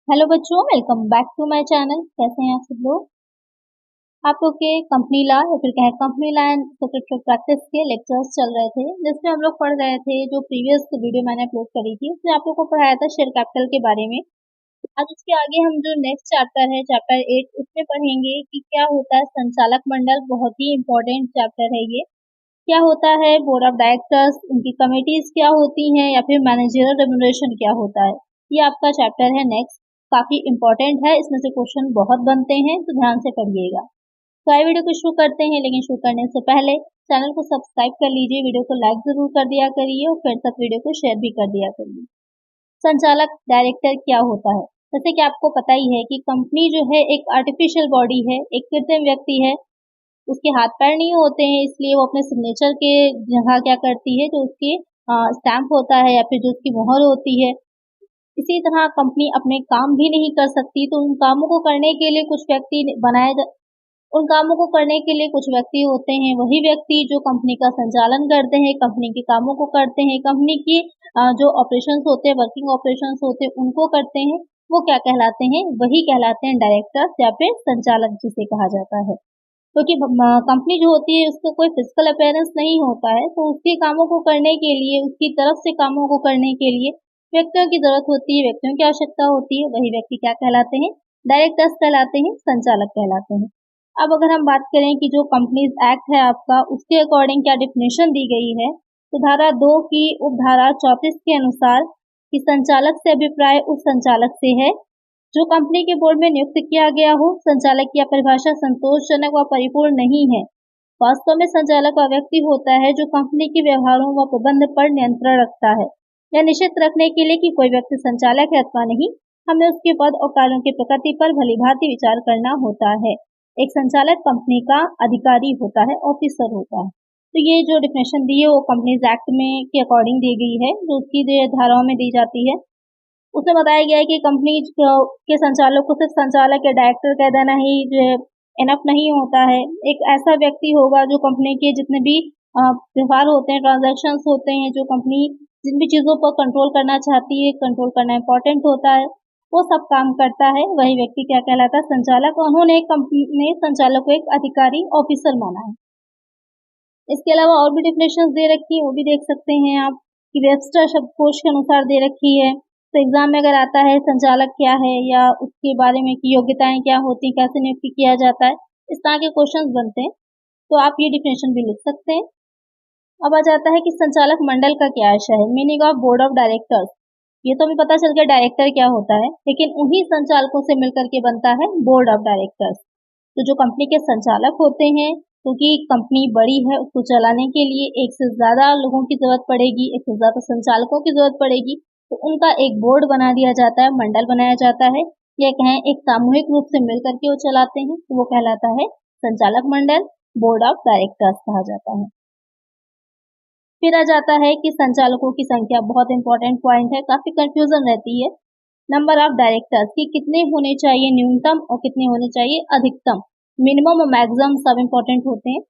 Hello बच्चों, welcome back to my channel. कैसे हैं आप सब लोग। आप लोग के कंपनी लॉ या फिर कहें company law and secretary practice के लेक्चर्स चल रहे थे, जिसमें हम लोग पढ़ रहे थे जो प्रीवियस वीडियो मैंने अपलोड करी थी उसमें आप लोग को पढ़ाया था शेयर कैपिटल के बारे में। आज उसके आगे हम जो नेक्स्ट चैप्टर है चैप्टर 8 उसमें पढ़ेंगे कि क्या होता है संचालक मंडल। बहुत ही इंपॉर्टेंट चैप्टर है ये। क्या होता है बोर्ड ऑफ डायरेक्टर्स, उनकी कमिटीज क्या होती हैं या फिर मैनेजरियल रेम्युनरेशन क्या होता है। ये आपका चैप्टर है नेक्स्ट। काफी इंपॉर्टेंट है, इसमें से क्वेश्चन बहुत बनते हैं तो ध्यान से पढ़िएगा। तो आइए वीडियो को शुरू करते हैं, लेकिन शुरू करने से पहले चैनल को सब्सक्राइब कर लीजिए, वीडियो को लाइक जरूर कर दिया करिए और फिर तक वीडियो को शेयर भी कर दिया करिए। संचालक डायरेक्टर क्या होता है। जैसे कि आपको पता ही है कि कंपनी जो है एक आर्टिफिशियल बॉडी है, एक कृत्रिम व्यक्ति है, उसके हाथ पैर नहीं होते हैं, इसलिए वो अपने सिग्नेचर के जगह क्या करती है, जो उसकी स्टैंप होता है या फिर जो उसकी मोहर होती है। इसी तरह कंपनी अपने काम भी नहीं कर सकती, तो उन कामों को करने के लिए कुछ व्यक्ति उन कामों को करने के लिए कुछ व्यक्ति होते हैं। वही व्यक्ति जो कंपनी का संचालन करते हैं, कंपनी के कामों को करते हैं, कंपनी की जो ऑपरेशंस होते हैं, वर्किंग ऑपरेशंस होते हैं, उनको करते हैं। वो क्या कहलाते हैं, वही कहलाते हैं डायरेक्टर्स या फिर संचालक जिसे कहा जाता है। क्योंकि कंपनी जो होती है उसको कोई फिजिकल अपीयरेंस नहीं होता है, तो उसके कामों को करने के लिए, उसकी तरफ से कामों को करने के लिए व्यक्तियों की जरूरत होती है, व्यक्तियों की आवश्यकता होती है। वही व्यक्ति क्या कहलाते हैं, डायरेक्टर्स कहलाते हैं, संचालक कहलाते हैं। अब अगर हम बात करें कि जो कंपनीज एक्ट है आपका, उसके अकॉर्डिंग क्या डिफिनेशन दी गई है, तो धारा 2 की उपधारा 34 के अनुसार कि संचालक से अभिप्राय उस संचालक से है जो कंपनी के बोर्ड में नियुक्त किया गया हो। संचालक की परिभाषा संतोषजनक व परिपूर्ण नहीं है। वास्तव में संचालक वह व्यक्ति होता है जो कंपनी के व्यवहारों व प्रबंध पर नियंत्रण रखता है। यह निश्चित रखने के लिए कि कोई व्यक्ति संचालक है अथवा नहीं, हमें उसके पद और कार्यों की प्रकृति पर भलीभांति विचार करना होता है। एक संचालक कंपनी का अधिकारी होता है, ऑफिसर होता है। तो ये जो डिफिनेशन दी है वो कंपनीज एक्ट में के अकॉर्डिंग दी गई है, जो उसकी धाराओं में दी जाती है। उसमें बताया गया है कि कंपनी के संचालक को सिर्फ संचालक या डायरेक्टर कह देना ही जो है इनफ नहीं होता है। एक ऐसा व्यक्ति होगा जो कंपनी के जितने भी व्यवहार होते हैं, ट्रांजैक्शंस होते हैं, जो कंपनी जिन भी चीजों पर कंट्रोल करना चाहती है, कंट्रोल करना इंपॉर्टेंट होता है, वो सब काम करता है। वही व्यक्ति क्या कहलाता है, संचालक। उन्होंने कंपनी ने संचालक को एक अधिकारी, ऑफिसर माना है। इसके अलावा और भी डिफिनेशन दे रखी है, वो भी देख सकते हैं आप कि वेबस्टर शब्दकोश के अनुसार दे रखी है। तो एग्जाम में अगर आता है संचालक क्या है या उसके बारे में की योग्यताएं क्या होती हैं, कैसे नियुक्त किया जाता है, इस तरह के क्वेश्चंस बनते हैं, तो आप ये डिफिनेशन भी लिख सकते हैं। अब आ जाता है कि संचालक मंडल का क्या आशय है, meaning of board of directors. ये तो हमें पता चल गया डायरेक्टर क्या होता है, लेकिन उन्हीं संचालकों से मिलकर के बनता है बोर्ड ऑफ डायरेक्टर्स। तो जो कंपनी के संचालक होते हैं, क्योंकि कंपनी बड़ी है, उसको चलाने के लिए एक से ज्यादा लोगों की जरूरत पड़ेगी, एक से ज्यादा संचालकों की जरूरत पड़ेगी, तो उनका एक बोर्ड बना दिया जाता है, मंडल बनाया जाता है, या कहें एक सामूहिक रूप से मिलकर के वो चलाते हैं, तो वो कहलाता है संचालक मंडल, बोर्ड ऑफ डायरेक्टर्स कहा जाता है। फिर आ जाता है कि संचालकों की संख्या, बहुत इंपॉर्टेंट पॉइंट है, काफी कंफ्यूजन रहती है। नंबर ऑफ डायरेक्टर्स की कितने होने चाहिए न्यूनतम और कितने होने चाहिए अधिकतम, मिनिमम और मैक्सिमम सब इंपॉर्टेंट होते हैं।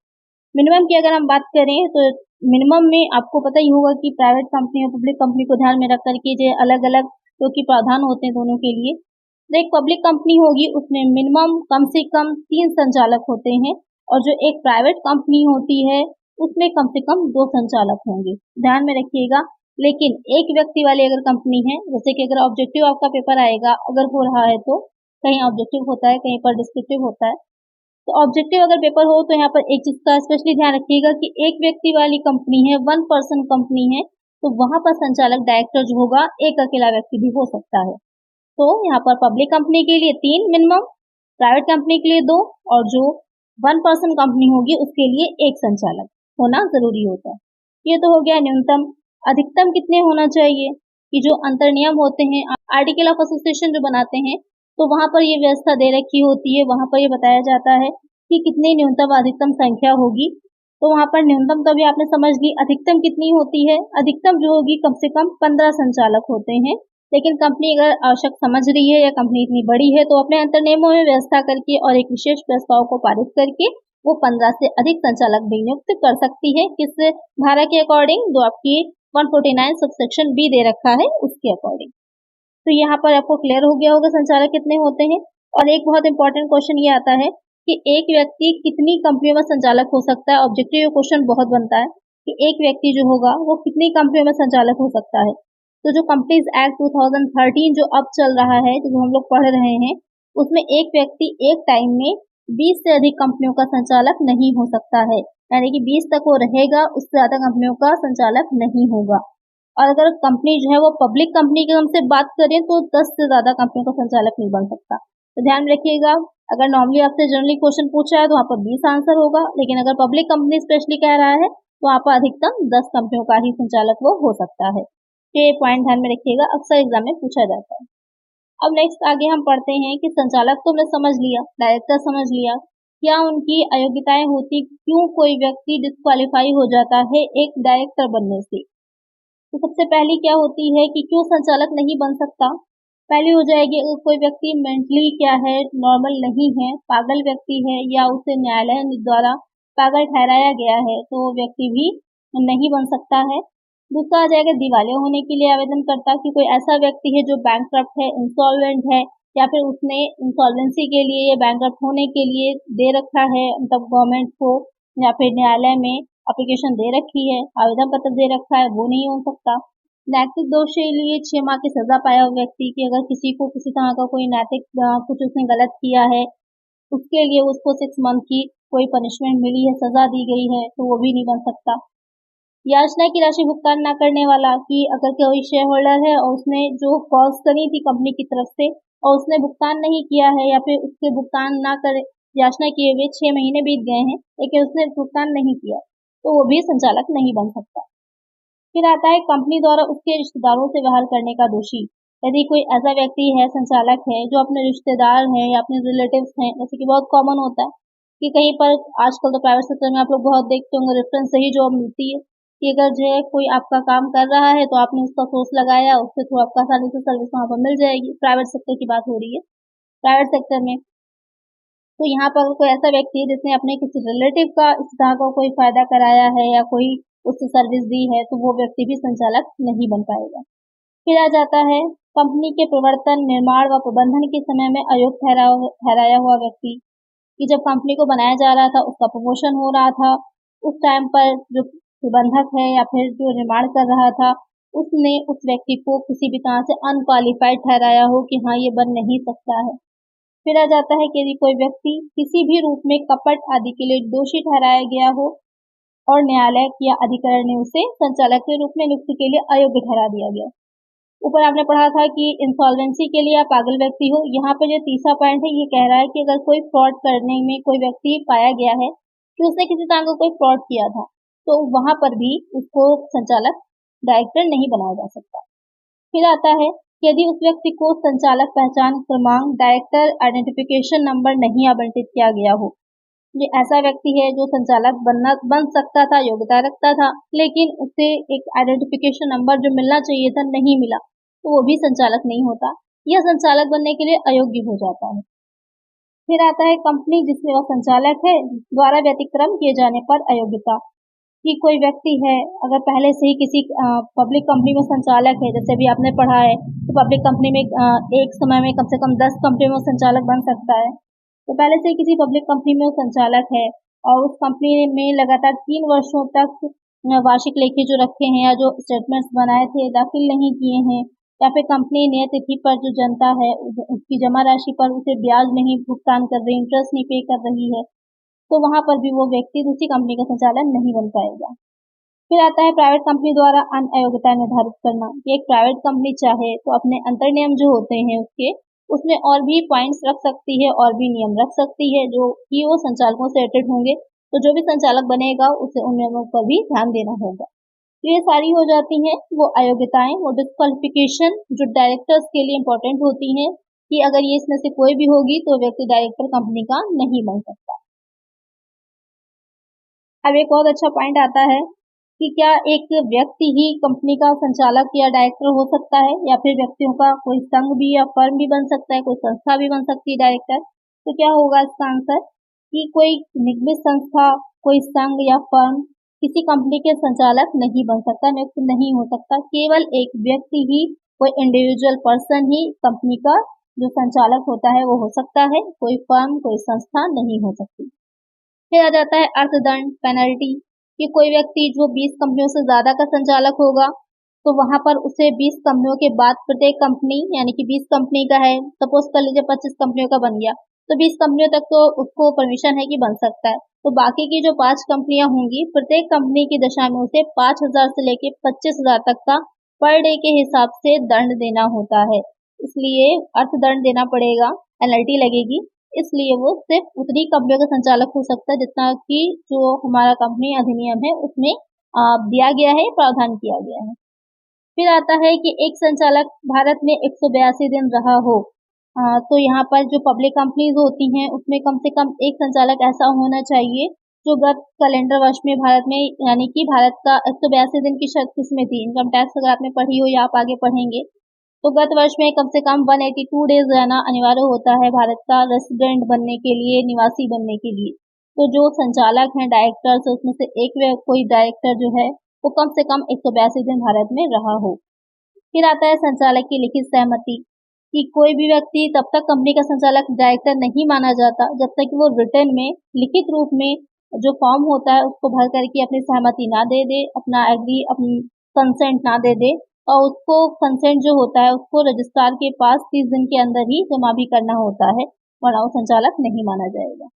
मिनिमम की अगर हम बात करें तो मिनिमम में आपको पता ही होगा कि प्राइवेट कंपनी और पब्लिक कंपनी को ध्यान में रख करके जो अलग अलग जो कि प्रावधान होते हैं दोनों के लिए। तो एक पब्लिक कंपनी होगी उसमें मिनिमम कम से कम 3 संचालक होते हैं, और जो एक प्राइवेट कंपनी होती है उसमें कम से कम 2 संचालक होंगे, ध्यान में रखिएगा। लेकिन एक व्यक्ति वाली अगर कंपनी है, जैसे कि अगर ऑब्जेक्टिव आपका पेपर आएगा, अगर हो रहा है तो कहीं ऑब्जेक्टिव होता है, कहीं पर डिस्क्रिप्टिव होता है, तो ऑब्जेक्टिव अगर पेपर हो तो यहाँ पर एक चीज का स्पेशली ध्यान रखिएगा कि एक व्यक्ति वाली कंपनी है, 1 पर्सन कंपनी है, तो वहां पर संचालक डायरेक्टर जो होगा एक अकेला व्यक्ति भी हो सकता है। तो यहाँ पर पब्लिक कंपनी के लिए 3 मिनिमम, प्राइवेट कंपनी के लिए 2, और जो 1 पर्सन कंपनी होगी उसके लिए 1 संचालक होना जरूरी होता है। ये तो हो गया न्यूनतम। अधिकतम कितने होना चाहिए, कि जो अंतर नियम होते हैं, आर्टिकल ऑफ एसोसिएशन जो बनाते हैं, तो वहां पर ये व्यवस्था दे रखी होती है, वहां पर ये बताया जाता है कि कितनी न्यूनतम अधिकतम संख्या होगी। तो वहां पर न्यूनतम तो भी आपने समझ ली, अधिकतम कितनी होती है, अधिकतम जो होगी कम से कम 15 संचालक होते हैं। लेकिन कंपनी अगर आवश्यक समझ रही है या कंपनी इतनी बड़ी है तो अपने अंतर नियमों में व्यवस्था करके और एक विशेष प्रस्ताव को पारित करके वो 15 से अधिक संचालक भी नियुक्त कर सकती है। किस धारा के अकॉर्डिंग, जो आपकी 149 सबसेक्शन बी दे रखा है उसके अकॉर्डिंग। तो यहाँ पर आपको क्लियर हो गया होगा संचालक कितने होते हैं। और एक बहुत इंपॉर्टेंट क्वेश्चन ये आता है कि एक व्यक्ति कितनी कंपनियों में संचालक हो सकता है। ऑब्जेक्टिव क्वेश्चन बहुत बनता है कि एक व्यक्ति जो होगा वो कितनी कंपनियों में संचालक हो सकता है। तो जो कंपनीज एक्ट 2013 जो अब चल रहा है, जो हम लोग पढ़ रहे हैं, उसमें एक व्यक्ति एक टाइम में 20 से अधिक कंपनियों का संचालक नहीं हो सकता है। यानी कि 20 तक वो रहेगा, उससे ज्यादा कंपनियों का संचालक नहीं होगा। और अगर कंपनी जो है वो पब्लिक कंपनी की हमसे बात करें तो 10 से ज्यादा कंपनियों का संचालक नहीं बन सकता। तो ध्यान में रखिएगा, अगर नॉर्मली आपसे जनरली क्वेश्चन पूछा है तो वहाँ पर 20 आंसर होगा, लेकिन अगर पब्लिक कंपनी स्पेशली कह रहा है तो वहाँ पर अधिकतम 10 कंपनियों का ही संचालक वो हो सकता है। तो ये पॉइंट ध्यान में रखिएगा, अक्सर एग्जाम में पूछा जाता है। अब नेक्स्ट आगे हम पढ़ते हैं कि संचालक तो हमने समझ लिया, डायरेक्टर समझ लिया, क्या उनकी अयोग्यताएं होती, क्यों कोई व्यक्ति डिस्क्वालीफाई हो जाता है एक डायरेक्टर बनने से। तो सबसे पहली क्या होती है कि क्यों संचालक नहीं बन सकता। पहली हो जाएगी, अगर कोई व्यक्ति मेंटली क्या है, नॉर्मल नहीं है, पागल व्यक्ति है या उसे न्यायालय द्वारा पागल ठहराया गया है तो वो व्यक्ति भी नहीं बन सकता है। दूसरा आ जाएगा दिवालिया होने के लिए आवेदन करता, कि कोई ऐसा व्यक्ति है जो बैंकक्रप्ट है, इंसॉल्वेंट है, या फिर उसने इंसॉल्वेंसी के लिए या बैंकक्रप्ट होने के लिए दे रखा है, मतलब गवर्नमेंट को या फिर न्यायालय में एप्लीकेशन दे रखी है, आवेदन पत्र दे रखा है, वो नहीं हो सकता। नैतिक दोष के लिए 6 माह की सजा पाया हुआ व्यक्ति, की अगर किसी को किसी तरह का कोई नैतिक कुछ उसने गलत किया है, उसके लिए उसको 6 मंथ की कोई पनिशमेंट मिली है, सजा दी गई है, तो वो भी नहीं बन सकता। याचना की राशि भुगतान न करने वाला, कि अगर कोई शेयर होल्डर है और उसने जो कॉस्ट करी थी कंपनी की तरफ से और उसने भुगतान नहीं किया है, या फिर उसके भुगतान ना करे, याचना किए हुए 6 महीने बीत गए हैं लेकिन उसने भुगतान नहीं किया, तो वो भी संचालक नहीं बन सकता। फिर आता है कंपनी द्वारा उसके रिश्तेदारों से व्यवहार करने का दोषी। यदि कोई ऐसा व्यक्ति है, संचालक है, जो अपने रिश्तेदार हैं या अपने रिलेटिव्स हैं, जैसे कि बहुत कॉमन होता है कि कहीं पर आजकल तो प्राइवेट सेक्टर में आप लोग बहुत देखते होंगे, रेफरेंस से ही जॉब मिलती है, कि अगर जो है कोई आपका काम कर रहा है तो आपने उसका सोर्स लगाया, उसके थ्रू आपको आसानी से सर्विस वहाँ पर मिल जाएगी। प्राइवेट सेक्टर की बात हो रही है। प्राइवेट सेक्टर में तो यहाँ पर कोई ऐसा व्यक्ति है जिसने अपने किसी रिलेटिव का इस तरह का कोई फायदा कराया है या कोई उससे सर्विस दी है, तो वो व्यक्ति भी संचालक नहीं बन पाएगा। फिर आ जाता है कंपनी के प्रवर्तन, निर्माण व प्रबंधन के समय में अयोग्य ठहराया हुआ व्यक्ति, कि जब कंपनी को बनाया जा रहा था, उसका प्रमोशन हो रहा था, उस टाइम पर जो प्रबंधक है या फिर जो निर्माण कर रहा था, उसने उस व्यक्ति को किसी भी तरह से अनक्वालिफाइड ठहराया हो कि हाँ ये बन नहीं सकता है। फिर आ जाता है कि यदि कोई व्यक्ति किसी भी रूप में कपट आदि के लिए दोषी ठहराया गया हो और न्यायालय या अधिकरण ने उसे संचालक के रूप में नियुक्ति के लिए अयोग्य ठहरा दिया गया। ऊपर आपने पढ़ा था कि इंसॉल्वेंसी के लिए आप पागल व्यक्ति हो। यहाँ पे जो तीसरा पॉइंट है, ये कह रहा है कि अगर कोई फ्रॉड करने में कोई व्यक्ति पाया गया है कि उसने किसी तरह का कोई फ्रॉड किया था, तो वहां पर भी उसको संचालक डायरेक्टर नहीं बनाया जा सकता। फिर आता है कि यदि उस व्यक्ति को संचालक पहचान क्रमांक, डायरेक्टर आइडेंटिफिकेशन नंबर नहीं आवंटित किया गया हो। ये ऐसा व्यक्ति है जो संचालक बन सकता था, योग्यता रखता था, लेकिन उसे एक आइडेंटिफिकेशन नंबर जो मिलना चाहिए था नहीं मिला, तो वो भी संचालक नहीं होता, यह संचालक बनने के लिए अयोग्य हो जाता है। फिर आता है कंपनी जिसमें वह संचालक है द्वारा व्यतिक्रम किए जाने पर अयोग्यता, कि कोई व्यक्ति है अगर पहले से ही किसी पब्लिक कंपनी में संचालक है, जैसे अभी आपने पढ़ा है, तो पब्लिक कंपनी में एक समय में कम से कम 10 कंपनी में संचालक बन सकता है। तो पहले से ही किसी पब्लिक कंपनी में वो संचालक है और उस कंपनी में लगातार 3 वर्षों तक वार्षिक लेखे जो रखे हैं या जो स्टेटमेंट्स बनाए थे दाखिल नहीं किए हैं, या फिर कंपनी नियत तिथि पर जो जनता है उसकी जमा राशि पर उसे ब्याज नहीं भुगतान कर रही, इंटरेस्ट नहीं पे कर रही है, तो वहां पर भी वो व्यक्ति दूसरी कंपनी का संचालक नहीं बन पाएगा। फिर आता है प्राइवेट कंपनी द्वारा अन्य अयोग्यता निर्धारित करना, कि एक प्राइवेट कंपनी चाहे तो अपने अंतर नियम जो होते हैं उसके उसमें और भी पॉइंट्स रख सकती है और भी नियम रख सकती है जो कि वो संचालकों से रिलेटेड होंगे, तो जो भी संचालक बनेगा उसे उन नियमों पर भी ध्यान देना होगा। तो ये सारी हो जाती हैं वो अयोग्यताएं, वो डिस्क्वालिफिकेशन जो डायरेक्टर्स के लिए इम्पोर्टेंट होती हैं, कि अगर ये इसमें से कोई भी होगी तो व्यक्ति डायरेक्टर कंपनी का नहीं बन सकता। अब एक बहुत अच्छा पॉइंट आता है कि क्या एक व्यक्ति ही कंपनी का संचालक या डायरेक्टर हो सकता है, या फिर व्यक्तियों का कोई संघ भी या फर्म भी बन सकता है, कोई संस्था भी बन सकती है डायरेक्टर। तो क्या होगा इसका आंसर, कि कोई निगमित संस्था, कोई संघ या फर्म किसी कंपनी के संचालक नहीं बन सकता, नियुक्त नहीं हो सकता। केवल एक व्यक्ति ही कोई इंडिविजुअल पर्सन ही कंपनी का जो संचालक होता है वो हो सकता है, कोई फर्म, कोई संस्था नहीं हो सकती। फिर आ जाता है अर्थदंड, पेनल्टी, कि कोई व्यक्ति जो 20 कंपनियों से ज्यादा का संचालक होगा तो वहां पर उसे 20 कंपनियों के बाद प्रत्येक कंपनी, यानी कि 20 कंपनी का है, सपोज कर लीजिए 25 कंपनियों का बन गया, तो 20 कंपनियों तक तो उसको परमिशन है कि बन सकता है। तो बाकी की जो 5 कंपनियां होंगी, प्रत्येक कंपनी की दशा में उसे 5,000 से लेके 25,000 तक का पर डे के हिसाब से दंड देना होता है। इसलिए अर्थदंड देना पड़ेगा, पेनल्टी लगेगी। इसलिए वो सिर्फ उतनी कंपनियों का संचालक हो सकता है जितना कि जो हमारा कंपनी अधिनियम है उसमें दिया गया है, प्रावधान किया गया है। फिर आता है कि एक संचालक भारत में 182 दिन रहा हो। तो यहाँ पर जो पब्लिक कंपनीज होती हैं उसमें कम से कम एक संचालक ऐसा होना चाहिए जो गत कैलेंडर वर्ष में भारत में, यानी कि भारत का 182 दिन की शर्त किसमें थी, इनकम टैक्स अगर आपने पढ़ी हो या आप आगे पढ़ेंगे, तो गत वर्ष में कम से कम 182 डेज रहना अनिवार्य होता है भारत का रेसिडेंट बनने के लिए, निवासी बनने के लिए। तो जो संचालक हैं, डायरेक्टर्स, उसमें से एक कोई डायरेक्टर जो है वो कम से कम 182 दिन भारत में रहा हो। फिर आता है संचालक की लिखित सहमति, कि कोई भी व्यक्ति तब तक कंपनी का संचालक डायरेक्टर नहीं माना जाता जब तक कि वो रिटर्न में, लिखित रूप में जो फॉर्म होता है उसको भर करके अपनी सहमति ना दे दे, अपना एग्री, अपनी कंसेंट ना दे दे, और उसको कंसेंट जो होता है उसको रजिस्ट्रार के पास 30 दिन के अंदर ही जमा भी करना होता है, वरना वो संचालक नहीं माना जाएगा।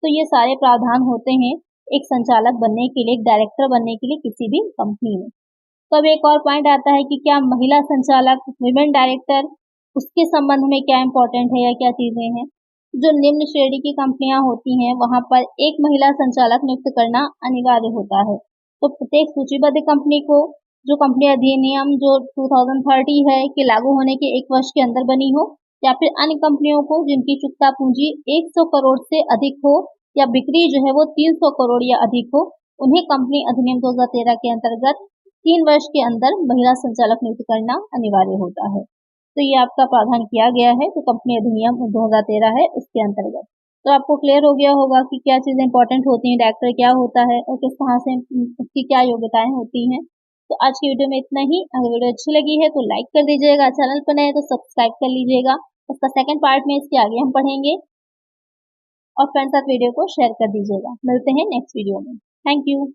तो ये सारे प्रावधान होते हैं एक संचालक बनने के लिए, एक डायरेक्टर बनने के लिए किसी भी कंपनी में। तो अब एक और पॉइंट आता है कि क्या महिला संचालक, विमेन डायरेक्टर, उसके संबंध में क्या इम्पोर्टेंट है या क्या चीजें हैं। जो निम्न श्रेणी की कंपनियां होती हैं वहां पर एक महिला संचालक नियुक्त करना अनिवार्य होता है। तो प्रत्येक सूचीबद्ध कंपनी को, जो कंपनी अधिनियम जो 2030 है कि लागू होने के 1 वर्ष के अंदर बनी हो, या फिर अन्य कंपनियों को जिनकी चुकता पूंजी 100 करोड़ से अधिक हो या बिक्री जो है वो 300 करोड़ या अधिक हो, उन्हें कंपनी अधिनियम 2013 के अंतर्गत 3 वर्ष के अंदर महिला संचालक नियुक्त करना अनिवार्य होता है। तो ये आपका प्रावधान किया गया है जो कंपनी अधिनियम 2013 है उसके अंतर्गत। तो आपको क्लियर हो गया होगा कि क्या चीजें इंपॉर्टेंट होती हैं, डायरेक्टर क्या होता है और किस तरह से उसकी क्या योग्यताएं होती हैं। तो आज की वीडियो में इतना ही। अगर वीडियो अच्छी लगी है तो लाइक कर दीजिएगा, चैनल पर नए तो सब्सक्राइब कर लीजिएगा। उसका सेकंड पार्ट में इसके आगे हम पढ़ेंगे, और फ्रेंड्स साथ वीडियो को शेयर कर दीजिएगा। मिलते हैं नेक्स्ट वीडियो में। Thank you.